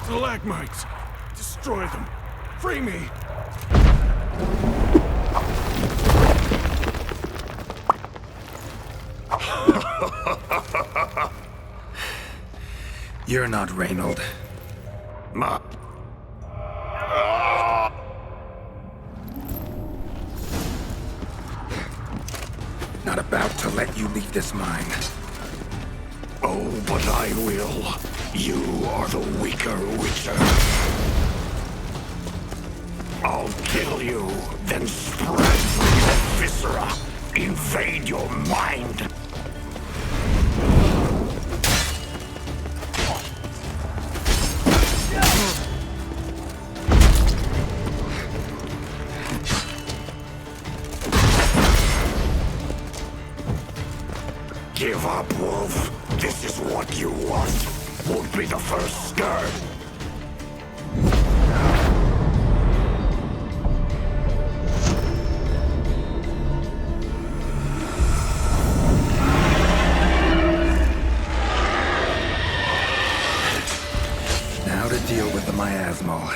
Stalagmites! Destroy them! Free me! You're not Reynold. Ma... Not about to let you leave this mine. Oh, but I will. You are the weaker Witcher. I'll kill you, then spread through your viscera. Invade your mind. Give up, Wolf. This is what you want. Won't be the first scared. Now to deal with the miasma.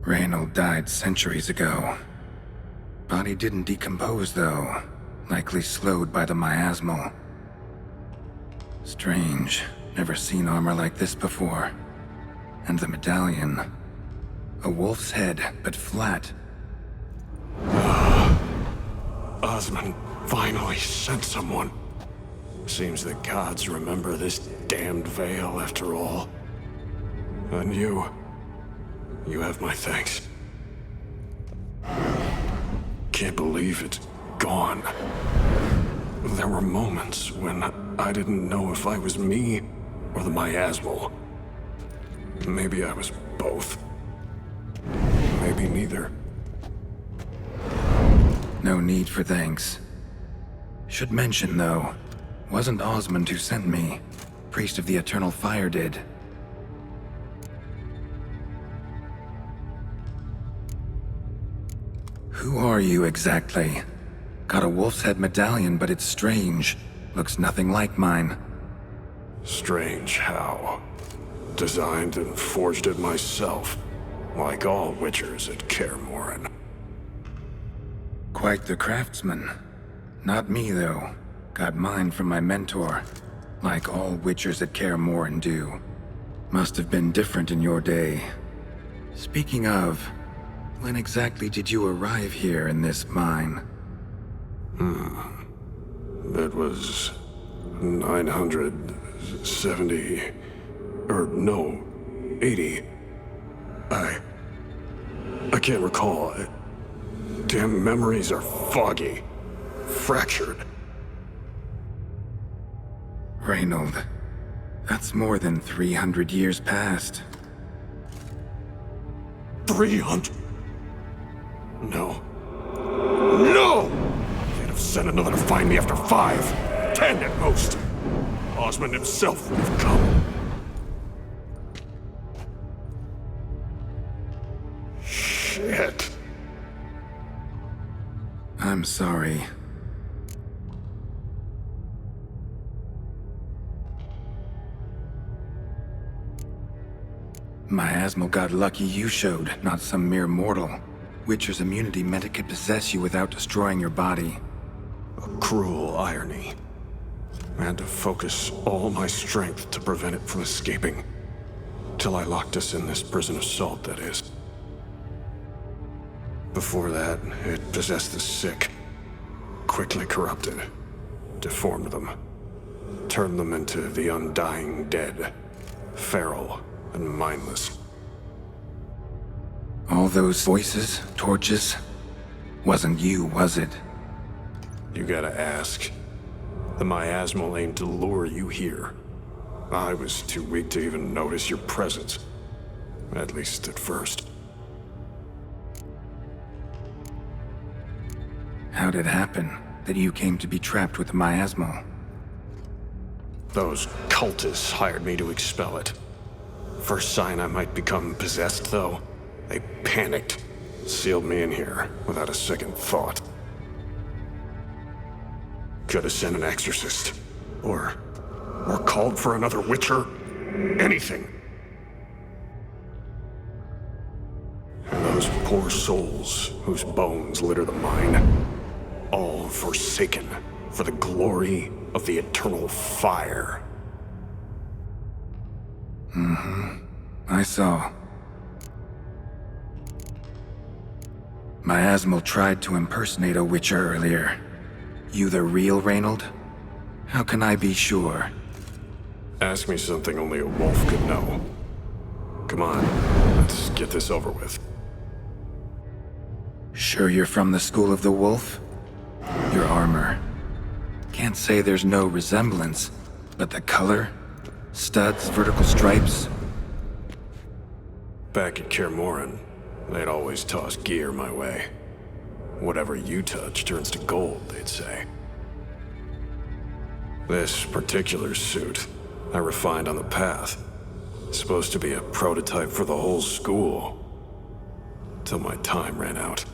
Reynold died centuries ago. Body didn't decompose, though. Likely slowed by the miasma. Strange. Never seen armor like this before. And the medallion. A wolf's head, but flat. Osmond finally sent someone. Seems the gods remember this damned veil after all. And you have my thanks. Can't believe it's gone. There were moments when I didn't know if I was me or the miasmal. Maybe I was both. Maybe neither. No need for thanks. Should mention, though, wasn't Osmond who sent me. Priest of the Eternal Fire did. Who are you exactly? Got a wolf's head medallion, but it's strange. Looks nothing like mine. Strange how? Designed and forged it myself, like all witchers at Kaer Morhen. Quite the craftsman. Not me, though. Got mine from my mentor, like all witchers at Kaer Morhen do. Must have been different in your day. Speaking of, when exactly did you arrive here in this mine? That was 970... or no, 80. I can't recall. Damn memories are foggy. Fractured. Reynold, that's more than 300 years past. 300? No. No! They'd have sent another to find me after 5, 10 at most. Osmond himself would have come. Shit. I'm sorry. Miasma got lucky you showed, not some mere mortal. Witcher's immunity meant it could possess you without destroying your body. A cruel irony. I had to focus all my strength to prevent it from escaping. Till I locked us in this prison of salt, that is. Before that, it possessed the sick. Quickly corrupted. Deformed them. Turned them into the undying dead. Feral and mindless. All those voices, torches? Wasn't you, was it? You gotta ask. The miasmal aimed to lure you here. I was too weak to even notice your presence. At least at first. How'd it happen that you came to be trapped with the miasmal? Those cultists hired me to expel it. First sign I might become possessed, though, they panicked. Sealed me in here without a second thought. Could have sent an exorcist. Or called for another Witcher. Anything. And those poor souls whose bones litter the mine. All forsaken for the glory of the eternal fire. I saw. Miasmal tried to impersonate a Witcher earlier. You the real Reynold? How can I be sure? Ask me something only a wolf could know. Come on, let's get this over with. Sure you're from the School of the Wolf? Your armor. Can't say there's no resemblance, but the color? Studs, vertical stripes? Back at Kaer they'd always toss gear my way. Whatever you touch turns to gold, they'd say. This particular suit, I refined on the path. Supposed to be a prototype for the whole school. Till my time ran out.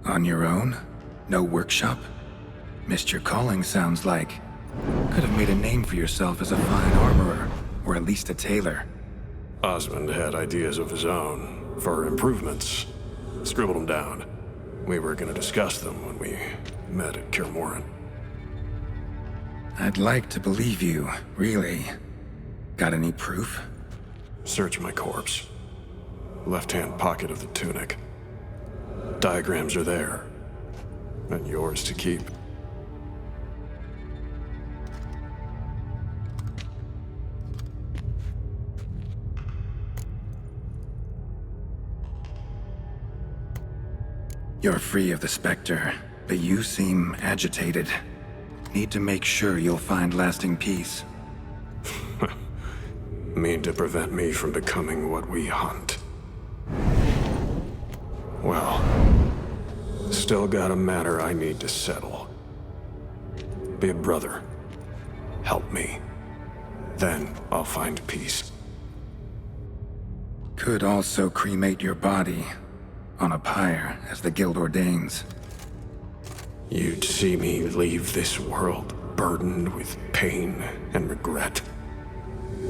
On your own? No workshop? Missed your calling, sounds like. Could have made a name for yourself as a fine armorer, or at least a tailor. Osmond had ideas of his own, for improvements. Scribbled them down. We were gonna discuss them when we met at Kaer. I'd like to believe you, really. Got any proof? Search my corpse. Left-hand pocket of the tunic. Diagrams are there. And yours to keep. You're free of the Spectre, but you seem agitated. Need to make sure you'll find lasting peace. Mean to prevent me from becoming what we hunt. Well, still got a matter I need to settle. Be a brother. Help me. Then I'll find peace. Could also cremate your body. On a pyre, as the guild ordains. You'd see me leave this world burdened with pain and regret.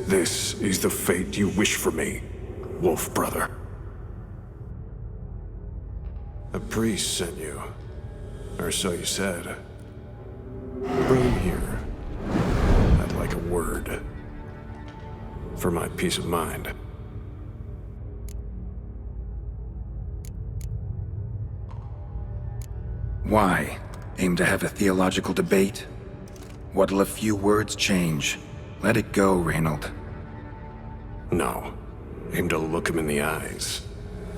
This is the fate you wish for me, wolf brother. A priest sent you, or so you said. Bring him here. I'd like a word. For my peace of mind. Why? Aim to have a theological debate? What'll a few words change? Let it go, Reynold. No. Aim to look him in the eyes.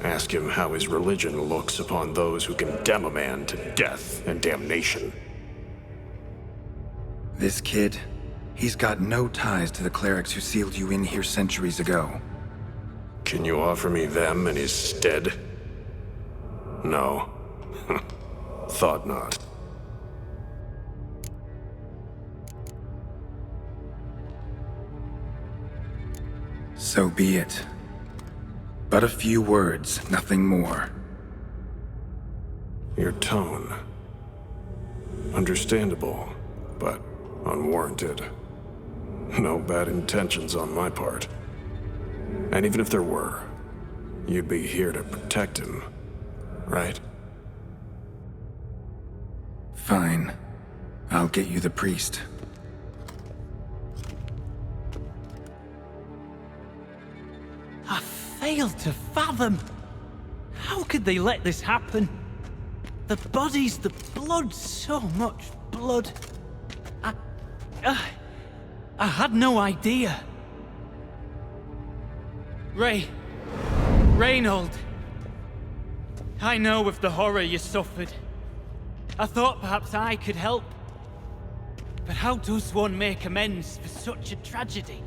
Ask him how his religion looks upon those who condemn a man to death and damnation. This kid, he's got no ties to the clerics who sealed you in here centuries ago. Can you offer me them in his stead? No. Thought not. So be it. But a few words, nothing more. Your tone. Understandable, but unwarranted. No bad intentions on my part. And even if there were, you'd be here to protect him, right? Fine. I'll get you the priest. I fail to fathom. How could they let this happen? The bodies, the blood, so much blood. I had no idea. Reynold. I know of the horror you suffered. I thought perhaps I could help. But how does one make amends for such a tragedy?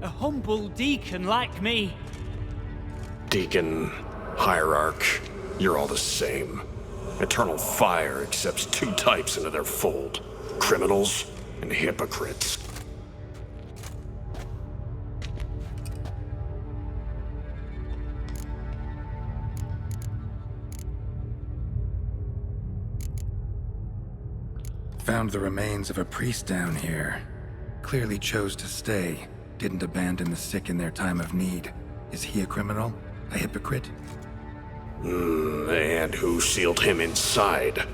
A humble deacon like me. Deacon, hierarch, you're all the same. Eternal Fire accepts two types into their fold: criminals and hypocrites. Found the remains of a priest down here. Clearly chose to stay. Didn't abandon the sick in their time of need. Is he a criminal? A hypocrite? And who sealed him inside?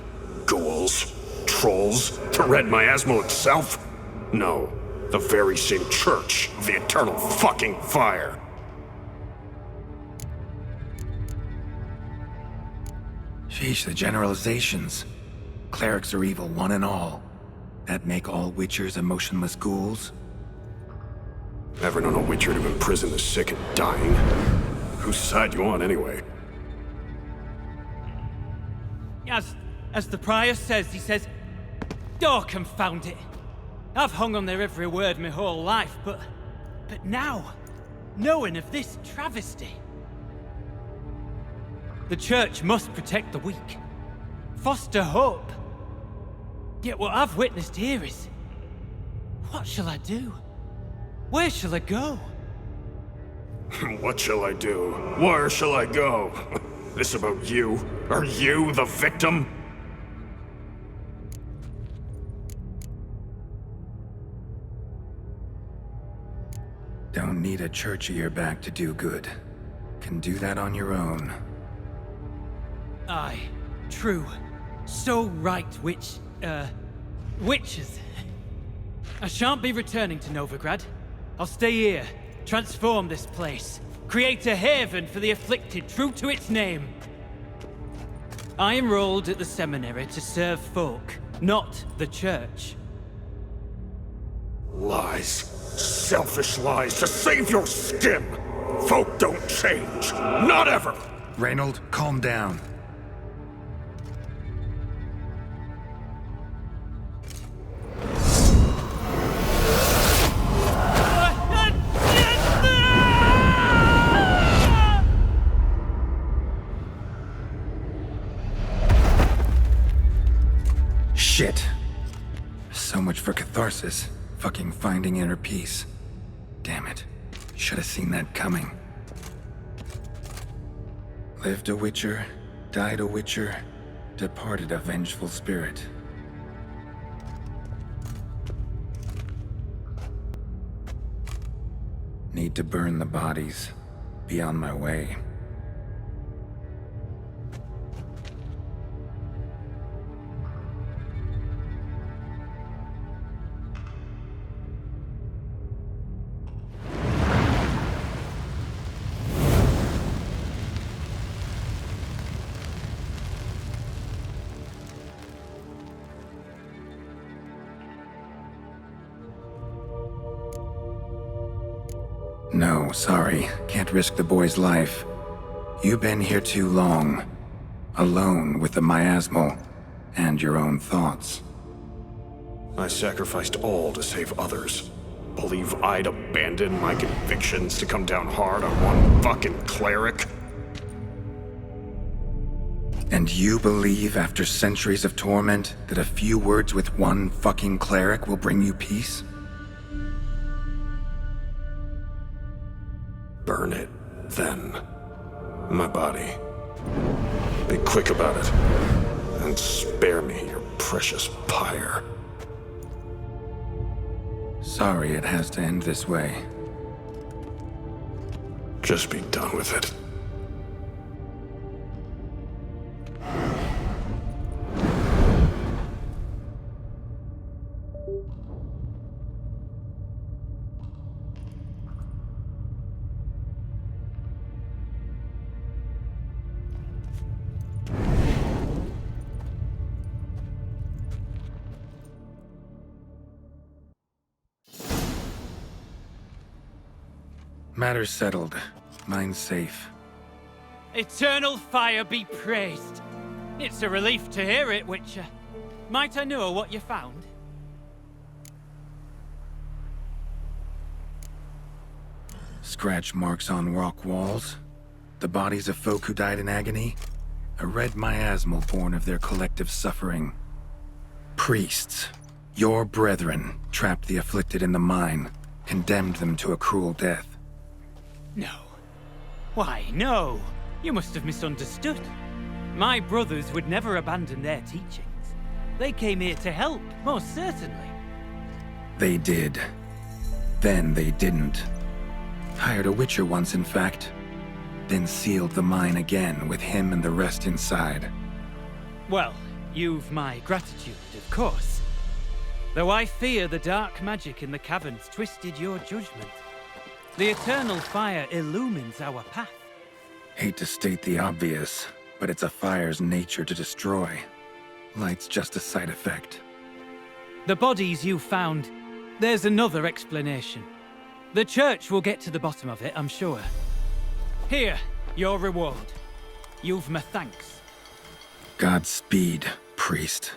Ghouls? Trolls? The Red Miasma itself? No, the very same church of the Eternal fucking Fire. Sheesh, the generalizations. Clerics are evil, one and all. That make all Witchers emotionless ghouls? Ever known a Witcher to imprison the sick and dying? Whose side you on, anyway? As the prior says, he says, "Oh, confound it. I've hung on their every word my whole life, but now, knowing of this travesty, the church must protect the weak, foster hope. Yet what I've witnessed here is, what shall I do? Where shall I go?" What shall I do? Where shall I go? This about you? Are you the victim? Don't need a church at your back to do good. Can do that on your own. Aye, true. So right, witches. I shan't be returning to Novigrad. I'll stay here, transform this place, create a haven for the afflicted, true to its name. I enrolled at the seminary to serve folk, not the church. Lies. Selfish lies to save your skin. Folk don't change. Not ever. Reynold, calm down. Shit. So much for catharsis. Fucking finding inner peace. Damn it. Should have seen that coming. Lived a Witcher, died a Witcher, departed a vengeful spirit. Need to burn the bodies. Be on my way. No, sorry. Can't risk the boy's life. You've been here too long. Alone with the miasmal and your own thoughts. I sacrificed all to save others. Believe I'd abandon my convictions to come down hard on one fucking cleric? And you believe after centuries of torment that a few words with one fucking cleric will bring you peace? Burn it, then. My body. Be quick about it. And spare me your precious pyre. Sorry it has to end this way. Just be done with it. Matters settled. Mine's safe. Eternal fire be praised. It's a relief to hear it, Witcher. Might I know what you found? Scratch marks on rock walls. The bodies of folk who died in agony. A red miasma born of their collective suffering. Priests, your brethren, trapped the afflicted in the mine, condemned them to a cruel death. No. Why, no. You must have misunderstood. My brothers would never abandon their teachings. They came here to help, most certainly. They did. Then they didn't. Hired a witcher once, in fact. Then sealed the mine again with him and the rest inside. Well, you've my gratitude, of course. Though I fear the dark magic in the caverns twisted your judgment. The eternal fire illumines our path. Hate to state the obvious, but it's a fire's nature to destroy. Light's just a side effect. The bodies you found, there's another explanation. The church will get to the bottom of it, I'm sure. Here, your reward. You've my thanks. Godspeed, priest.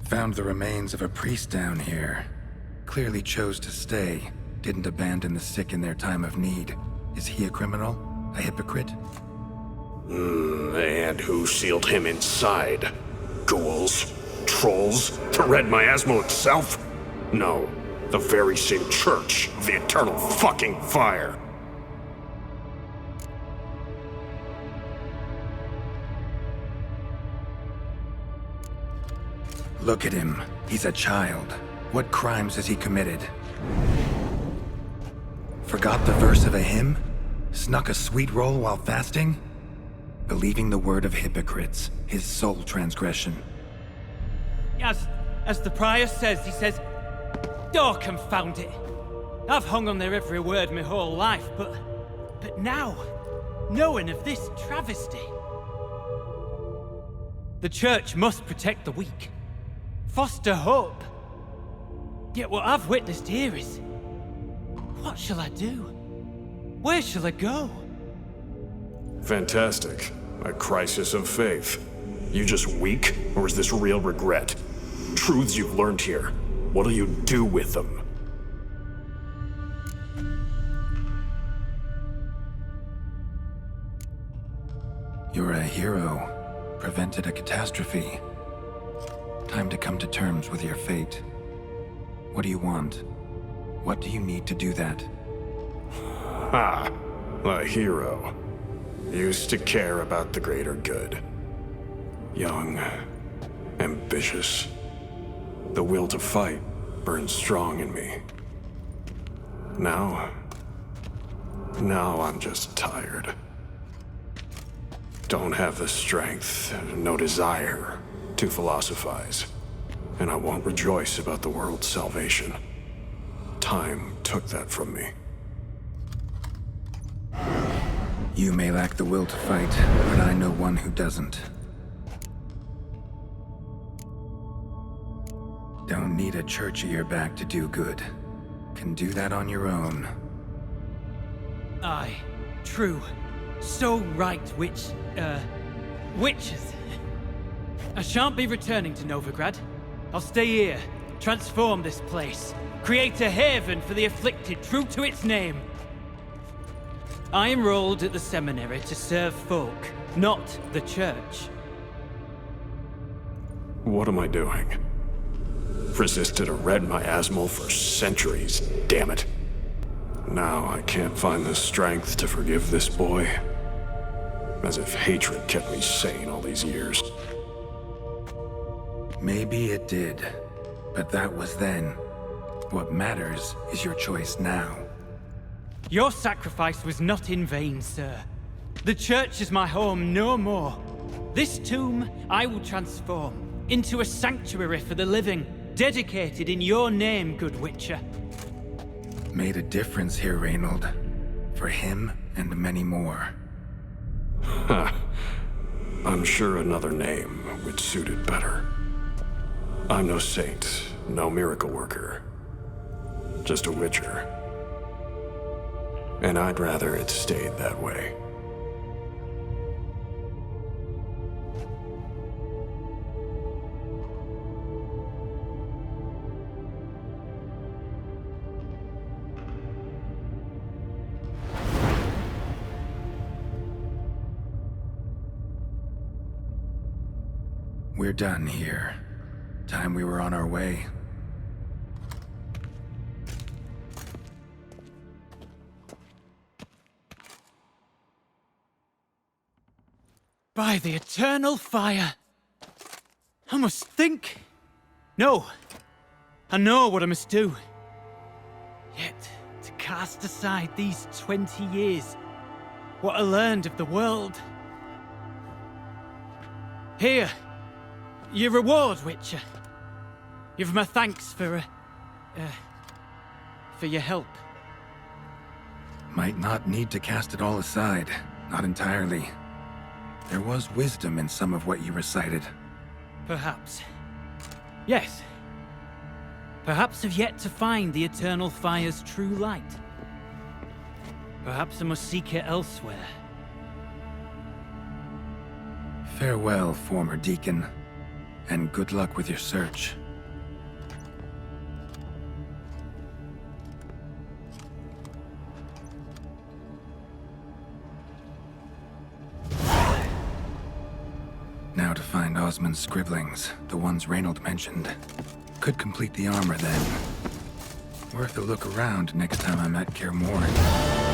Found the remains of a priest down here. Clearly chose to stay. Didn't abandon the sick in their time of need. Is he a criminal? A hypocrite? And who sealed him inside? Ghouls? Trolls? The Red Miasma itself? No, the very same church of the eternal fucking fire. Look at him. He's a child. What crimes has he committed? Forgot the verse of a hymn? Snuck a sweet roll while fasting? Believing the word of hypocrites, his sole transgression. As the prior says, he says, "Oh, confound it. I've hung on their every word my whole life, but now, knowing of this travesty. The church must protect the weak. Foster hope. Yet what I've witnessed here is... What shall I do? Where shall I go?" Fantastic. A crisis of faith. You just weak, or is this real regret? Truths you've learned here. What'll you do with them? You're a hero. Prevented a catastrophe. Time to come to terms with your fate. What do you want? What do you need to do that? Ha! A hero. Used to care about the greater good. Young. Ambitious. The will to fight burns strong in me. Now I'm just tired. Don't have the strength, no desire to philosophize. And I won't rejoice about the world's salvation. Time took that from me. You may lack the will to fight, but I know one who doesn't. Don't need a church at your back to do good. Can do that on your own. Aye, true. So right, witches. I shan't be returning to Novigrad. I'll stay here, transform this place, create a haven for the afflicted true to its name. I enrolled at the seminary to serve folk, not the church. What am I doing? Resisted a red miasmal for centuries, damn it. Now I can't find the strength to forgive this boy. As if hatred kept me sane all these years. Maybe it did, but that was then. What matters is your choice now. Your sacrifice was not in vain, sir. The church is my home no more. This tomb I will transform into a sanctuary for the living, dedicated in your name, good Witcher. Made a difference here, Reynold. For him and many more. I'm sure another name would suit it better. I'm no saint, no miracle worker. Just a Witcher. And I'd rather it stayed that way. We're done here. Time we were on our way. By the eternal fire! I must think. No. I know what I must do. Yet, to cast aside these 20 years, what I learned of the world. Here, your reward, Witcher. You've my thanks for your help. Might not need to cast it all aside. Not entirely. There was wisdom in some of what you recited. Perhaps. Yes. Perhaps I've yet to find the eternal fire's true light. Perhaps I must seek it elsewhere. Farewell, former deacon. And good luck with your search. Now to find Osmond's scribblings, the ones Reynold mentioned. Could complete the armor then. Worth a look around next time I'm at Kaer Morhen.